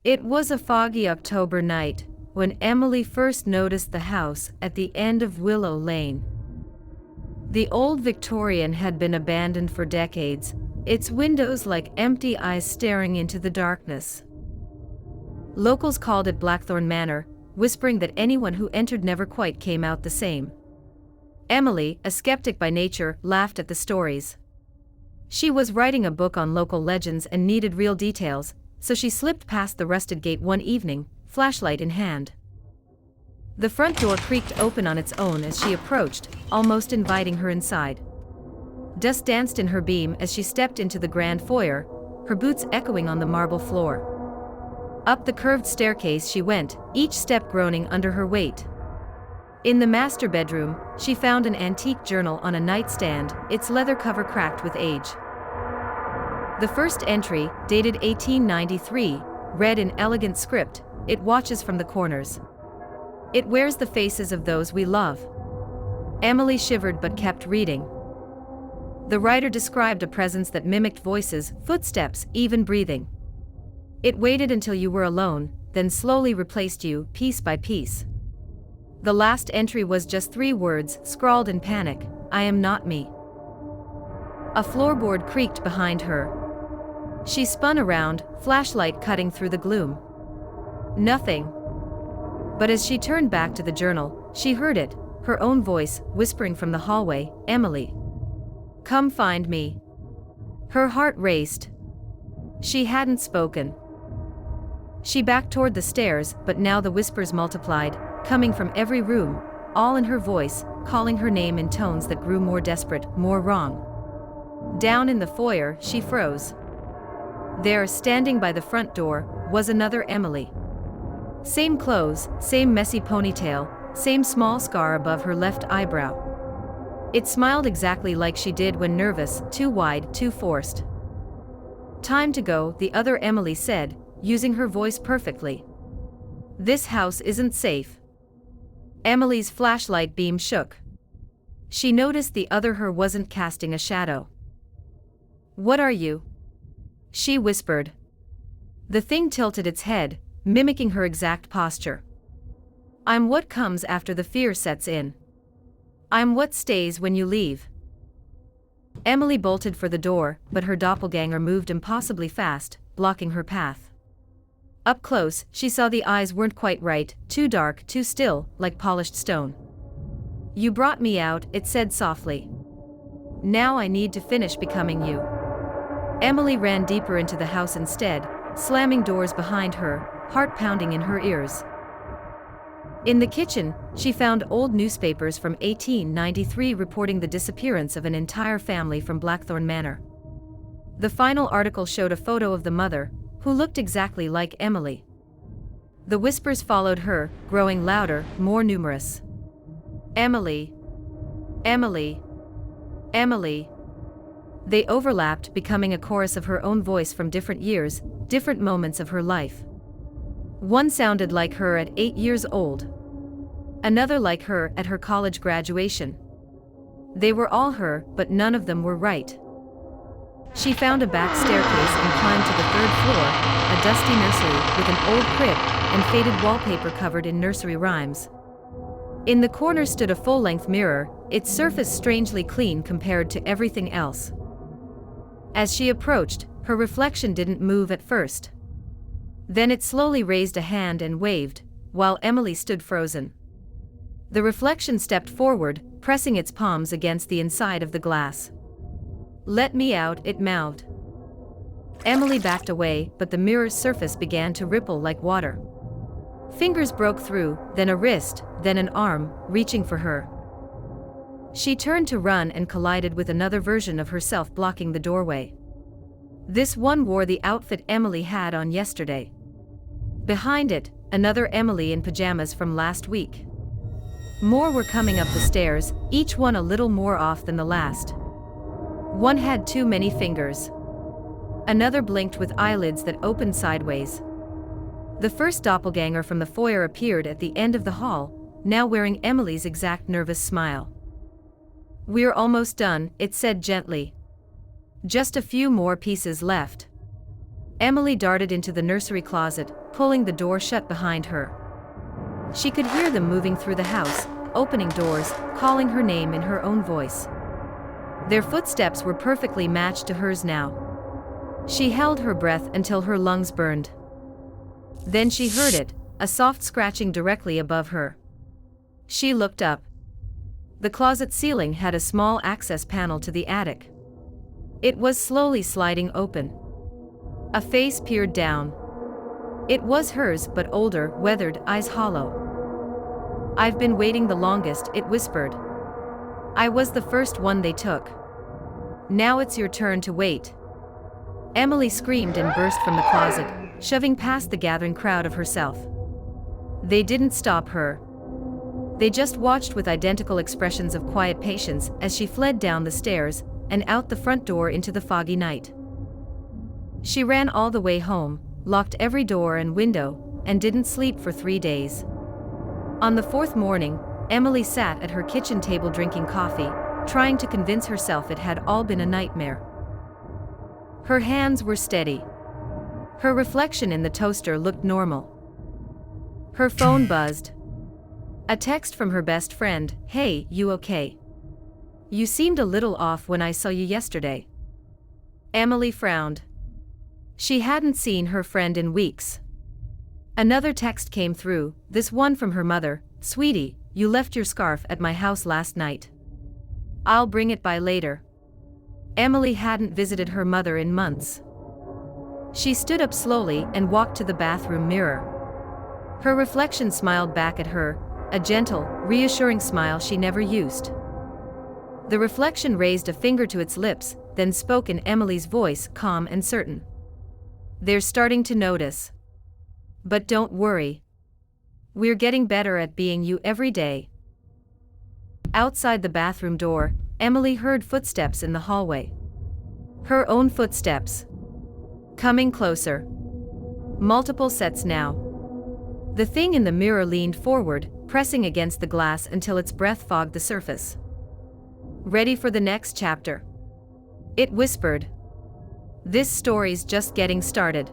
It was a foggy October night when Emily first noticed the house at the end of Willow Lane. The old Victorian had been abandoned for decades, its windows like empty eyes staring into the darkness. Locals called it Blackthorn Manor, whispering that anyone who entered never quite came out the same. Emily, a skeptic by nature, laughed at the stories. She was writing a book on local legends and needed real details, so she slipped past the rusted gate one evening, flashlight in hand. The front door creaked open on its own as she approached, almost inviting her inside. Dust danced in her beam as she stepped into the grand foyer, her boots echoing on the marble floor. Up the curved staircase she went, each step groaning under her weight. In the master bedroom, she found an antique journal on a nightstand, its leather cover cracked with age. The first entry, dated 1893, read in elegant script, "It watches from the corners. It wears the faces of those we love." Emily shivered but kept reading. The writer described a presence that mimicked voices, footsteps, even breathing. It waited until you were alone, then slowly replaced you, piece by piece. The last entry was just 3 words, scrawled in panic: "I am not me." A floorboard creaked behind her. She spun around, flashlight cutting through the gloom. Nothing. But as she turned back to the journal, she heard it, her own voice, whispering from the hallway, "Emily. Come find me." Her heart raced. She hadn't spoken. She backed toward the stairs, but now the whispers multiplied, coming from every room, all in her voice, calling her name in tones that grew more desperate, more wrong. Down in the foyer, she froze. There, standing by the front door, was another Emily. Same clothes, same messy ponytail, same small scar above her left eyebrow. It smiled exactly like she did when nervous, too wide, too forced. "Time to go," the other Emily said, using her voice perfectly. "This house isn't safe." Emily's flashlight beam shook. She noticed the other her wasn't casting a shadow. "What are you?" she whispered. The thing tilted its head, mimicking her exact posture. "I'm what comes after the fear sets in. I'm what stays when you leave." Emily bolted for the door, but her doppelganger moved impossibly fast, blocking her path. Up close, she saw the eyes weren't quite right, too dark, too still, like polished stone. "You brought me out," it said softly. "Now I need to finish becoming you." Emily ran deeper into the house instead, slamming doors behind her, heart pounding in her ears. In the kitchen, she found old newspapers from 1893 reporting the disappearance of an entire family from Blackthorn Manor. The final article showed a photo of the mother, who looked exactly like Emily. The whispers followed her, growing louder, more numerous. "Emily. Emily. Emily." They overlapped, becoming a chorus of her own voice from different years, different moments of her life. One sounded like her at 8 years old. Another like her at her college graduation. They were all her, but none of them were right. She found a back staircase and climbed to the 3rd floor, a dusty nursery with an old crib and faded wallpaper covered in nursery rhymes. In the corner stood a full-length mirror, its surface strangely clean compared to everything else. As she approached, her reflection didn't move at first. Then it slowly raised a hand and waved, while Emily stood frozen. The reflection stepped forward, pressing its palms against the inside of the glass. "Let me out," it mouthed. Emily backed away, but the mirror's surface began to ripple like water. Fingers broke through, then a wrist, then an arm, reaching for her. She turned to run and collided with another version of herself blocking the doorway. This one wore the outfit Emily had on yesterday. Behind it, another Emily in pajamas from last week. More were coming up the stairs, each one a little more off than the last. One had too many fingers. Another blinked with eyelids that opened sideways. The first doppelganger from the foyer appeared at the end of the hall, now wearing Emily's exact nervous smile. "We're almost done," it said gently. "Just a few more pieces left." Emily darted into the nursery closet, pulling the door shut behind her. She could hear them moving through the house, opening doors, calling her name in her own voice. Their footsteps were perfectly matched to hers now. She held her breath until her lungs burned. Then she heard it, a soft scratching directly above her. She looked up. The closet ceiling had a small access panel to the attic. It was slowly sliding open. A face peered down. It was hers, but older, weathered, eyes hollow. "I've been waiting the longest," it whispered. "I was the first one they took. Now it's your turn to wait." Emily screamed and burst from the closet, shoving past the gathering crowd of herself. They didn't stop her. They just watched with identical expressions of quiet patience as she fled down the stairs and out the front door into the foggy night. She ran all the way home, locked every door and window, and didn't sleep for 3 days. On the 4th morning, Emily sat at her kitchen table drinking coffee, trying to convince herself it had all been a nightmare. Her hands were steady. Her reflection in the toaster looked normal. Her phone buzzed. A text from her best friend. "Hey, you okay? You seemed a little off when I saw you yesterday." Emily frowned. She hadn't seen her friend in weeks. Another text came through, this one from her mother. "Sweetie, you left your scarf at my house last night. I'll bring it by later." Emily hadn't visited her mother in months. She stood up slowly and walked to the bathroom mirror. Her reflection smiled back at her, a gentle, reassuring smile she never used. The reflection raised a finger to its lips, then spoke in Emily's voice, calm and certain. "They're starting to notice. But don't worry. We're getting better at being you every day." Outside the bathroom door, Emily heard footsteps in the hallway. Her own footsteps. Coming closer. Multiple sets now. The thing in the mirror leaned forward, pressing against the glass until its breath fogged the surface. "Ready for the next chapter?" it whispered. "This story's just getting started."